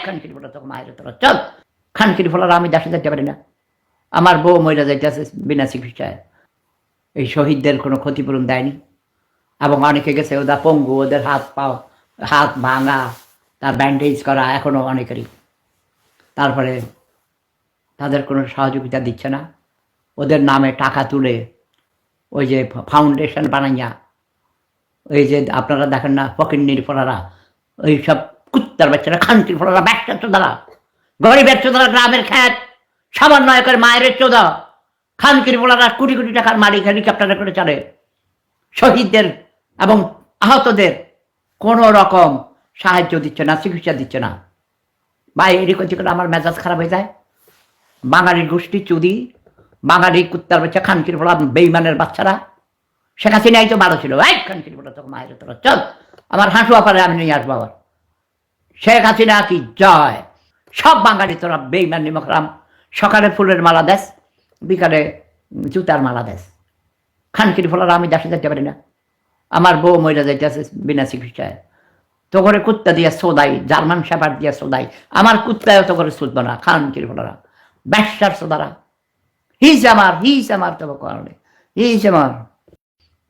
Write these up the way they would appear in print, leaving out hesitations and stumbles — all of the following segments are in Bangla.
খানকির ফোলা তোকে মায়ের তোরা চল। খানকির ফোলারা আমি দেশে যেতে পারি না, আমার বউ মহিলা যাইতেছে বিনা চিকিৎসায়, এই শহীদদের কোনো ক্ষতিপূরণ দেয়নি, এবং অনেকে গেছে ওদের পঙ্গু, ওদের হাত ভাঙা, তার ব্যান্ডেজ করা এখনো অনেকেরই। তারপরে তাদের কোনো সহযোগিতা দিচ্ছে না, ওদের নামে টাকা তুলে ওই যে ফাউন্ডেশন বানাইয়া, ওই যে আপনারা দেখেন না ফকিন্নির ফোলারা, ওই সব কুত্তার বাচ্চারা, খানকির ফোলারা, ব্যবসার চোদারা, গরিবের চোদারা, গ্রামের খ্যাত সমন্বয় করে মায়ের চোদা, খানকির ফোলারা কোটি কোটি টাকার মালিক, হেলিকপ্টারে করে চলে। শহীদদের এবং আহতদের কোনো রকম সাহায্য দিচ্ছে না, চিকিৎসা দিচ্ছে না। ভাই এদিক ওদিক করে আমার মেজাজ খারাপ হয়ে যায়। বাঙালির গোষ্ঠী চুদি, বাঙালি কুত্তার বাচ্চা, খানকির ফোলা বেইমানের বাচ্চারা। শেখ হাসিনাই তো ভালো ছিল, খানকির ফোলা তোকে মায়ের তোরা চল, আমার হাঁসুয়া পারে আমি নিয়ে আসবো আবার। শেখ হাসিনা কি জয়। সব বাঙালি তোরা বেইমান নিমকরাম, সকালে ফুলের মালা দেশ, বিকালে জুতার মালা দেশ। খানকির ফোলারা আমি দেশে যেতে পারি না, আমার বউ মহিলা যাইতেছে বিনা চিকিৎসায়, তো করে কুত্তা দিয়ে সোদাই, জার্মান শেপার্ড দিয়ে সোদাই, আমার কুত্তায় তো করে শুধবো না। খানকির ফোলারা, ব্যবসার সোদারা, হিজ আমার তবে কারণে হিজ আমার।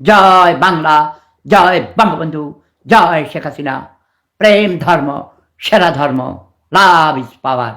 জয় বাংলা, জয় বঙ্গবন্ধু, জয় শেখ হাসিনা। প্রেম ধর্ম, সেরা ধর্ম, লাভ ইজ পাওয়ার।